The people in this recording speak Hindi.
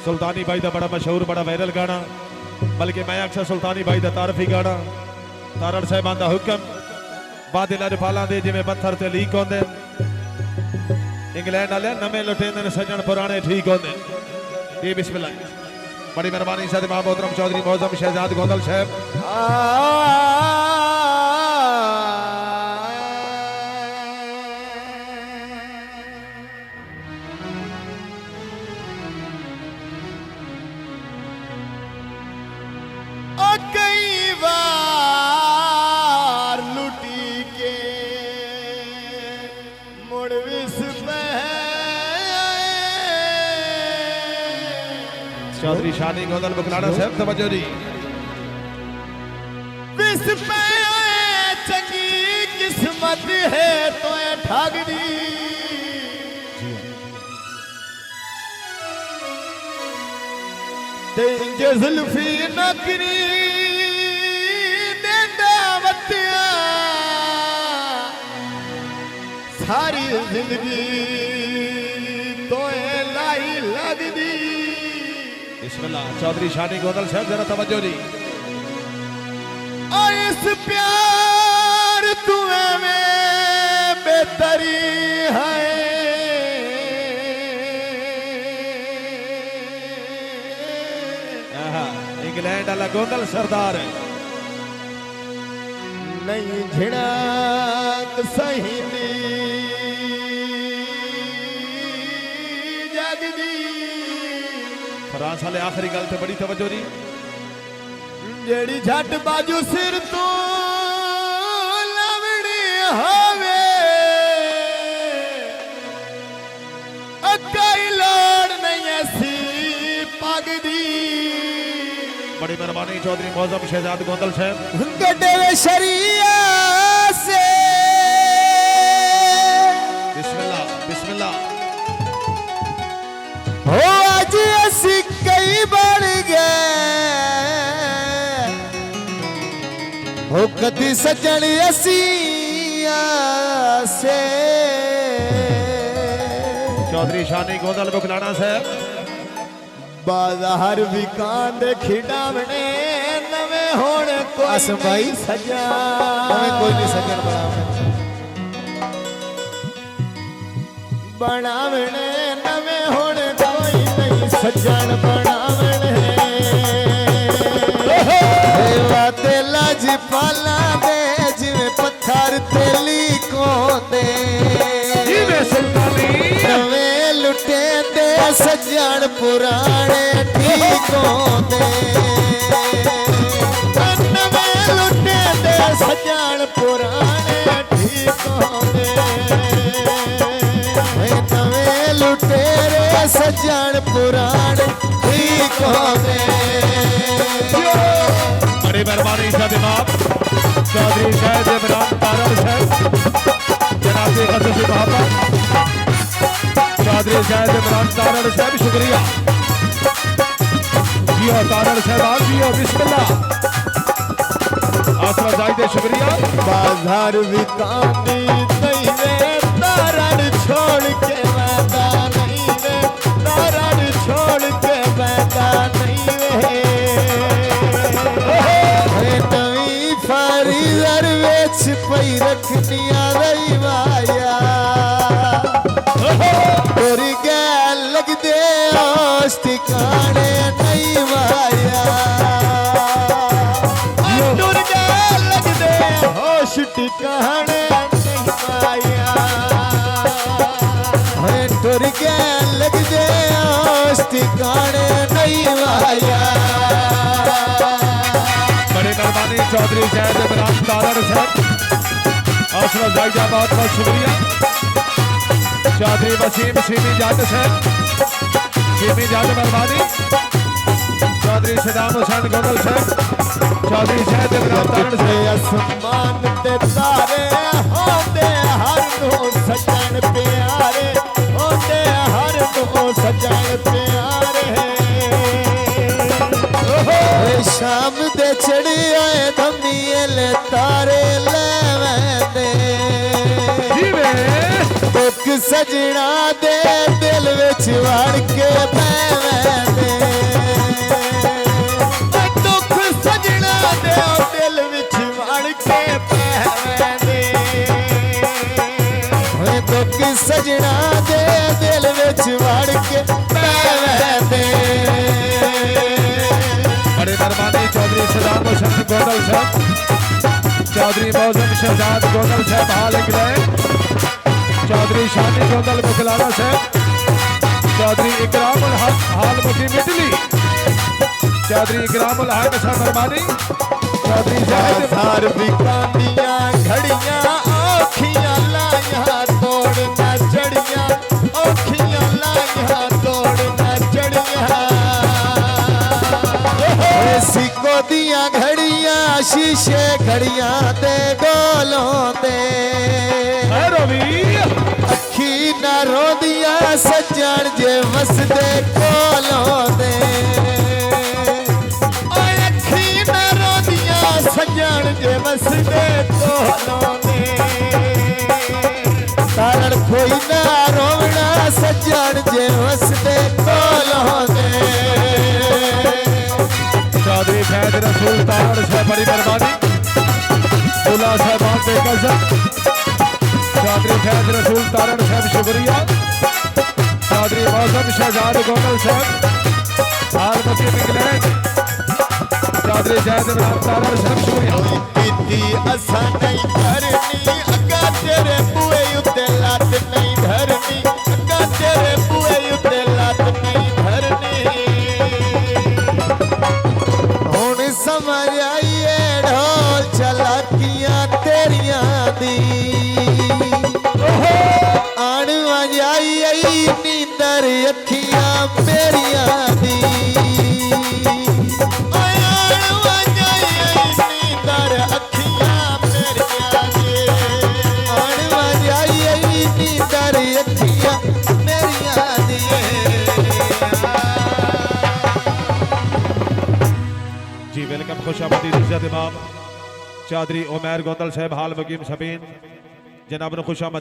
सुल्तानी भाई का बड़ा मशहूर बड़ा वायरल गाना, बल्कि मैं अक्सर सुल्तानी भाई का तारफी गाना। तारड़ साहिबान का हुक्म बादल रफाला दे जिमें पत्थर ते लीक होंदे, इंग्लैंड वाले नवे लुटेंदे ने सजन पुराने ठीक होंदे। ये बिस्मिल्लाह, बड़ी मेहरबानी साहब मोहतरम चौधरी मौजम शहजाद गोंदल साहब। कई बार लुटी के मुड़ विस चौधरी शानी गोंदल बुकलाना साहब तवज्जो दी। विस पे चंगी किस्मत है तो ठग दी, तेंजे जुल्फी नकरी देंदा वतिया सारी जिंदगी तो लाई लगदी। बिस्मिल्लाह, चौधरी शानी गोंदल साहब जरा तवज्जो दी। और इस प्यार तुम्हें में बेहतरी है, इंग्लैंड वाला गोंदल सरदार नहीं झिड़क सही जगदी। फ्रांस वाले आखिरी गल ते बड़ी तवज्जो दी। जेड़ी झट बाजू सिर तो लवड़ी होवे, अकाई लोड़ नहीं ऐसी पगदी। बड़ी मेहरबानी चौधरी मौजम शहजाद गोंदल साहब। गड्ढे शरिया से बिस्मिल्लाह बिस्मिल्लाह। हो आज असी कई बढ़ गए, हो कदी सजन असी से। चौधरी शानी गोंदल बुकलाना साहब। बाजार विकांड खिडावने नवे होण कोई भाई सजा, नवे कोई नहीं सजन बनावने नवे होण कोई नहीं सजन बनावने। तेला जी पाला दे जिवें पत्थर तेली को दे, नवे लुटे दे सजन पुराने ठीक होंदे। नवे लुटे दे सजन पुराने ठीक होंदे, नवे लुटे रे सजन पुराने ठीक होंदे। बड़ी मेहरबानी साहब चौधरी शायद इमरान तारड़ साहब, जनाब ग़ज़ल मोहब्बत चौधरी शायद इमरान तारड़ साहब, शुक्रिया जियो तारड़ साहब जियो। बिस्मिल्लाह, आसरा जायदे शुक्रिया। बाजार विकांडी नहीं वे तारड़ छोड़ के वादा नहीं वे, तारड़ छोड़ के वादा नहीं वे। नवी फारीजर वेच पई रखनिया रही माया, तेरी गैल लग दे होश ठिकाने नहीं माया। तुर गैल लग दे होश ठिकाने नहीं माया, तुर गैल लग दे होश ठिकाने नहीं माया। बड़ी मेहरबानी चौधरी शायद इमरान तारड़ साहब, हौसला जायजा बहुत बहुत शुक्रिया। चौधरी वसीम सीमी जाट साहब, सीमी जाट मेहरबानी। चौधरी सदाम हुसैन गोंदल साहब, चौधरी शायद इमरान तारड़ साहब। आसमान ते तारे होंदे हर नो सजन प्यारे, होंदे हर नो सजन प्यारे। शाम दे चढ़ी आए धमियल तारे ले वैंदे, सजना दे दिल विच वड़ के पैवे दुख सजना दे दिल विच वड़ के पैवे दुख सजना दे दिल विच वड़ के पैवे बड़े मेहरबानी चौधरी सदाम हुसैन गोंदल साहब, चौधरी मौजम शहजाद गोंदल साहब हाल गए, चौधरी शानी गोंदल मुखलाना साहब, चौधरी इकरामुल हक हाल मुकी मिटली, चौधरी इकरामुल हक साहब मेहरबानी, चौधरी जाहिद सार बिकानियां घड़ियां औखियां लाइया तोड़ न जड़ियां औखियां लाइया तोड़ न जड़ियां सिक्को दियां घड़ियां शीशे घड़ियां दे गोलों दे अखी न रोदियां सज्जन जे वसदे कोलों दे अखी न रोदियां सज्जन जे वसदे कोलों दे तारण कोई ना रोवना सज्जन जे वसदे कोलों दे चौधरी फैज रसूल तारण साहब बड़ी मेहरबानी, दूल्हा साहबान बेकर साहब, चौधरी फैज रसूल तारण साहब शुक्रिया, चौधरी मौसम शहजाद गोंदल साहब हाल मुकी इंग्लैंड, चौधरी जैद इमरान तारण साहब शुक्रिया। इतनी असा नहीं धरनी अगा तेरे बुए उत्ते लात नहीं धरनी अगा तेरे बुए उत्ते लात नहीं धरनी हुण समझ आइए ढोल चलाकियां तेरियां दी आण वजाई आई नींदर अखियां मेरियां दी आण वजाई आई नींदर अखियां मेरियां दी आण वजाई आई नींदर अखियां मेरियां दी जी वेलकम खुशामदी इज्जत इमाम चौधरी उमैर गोंदल साहब हाल मुकीम शबीन जनाब ने खुशामद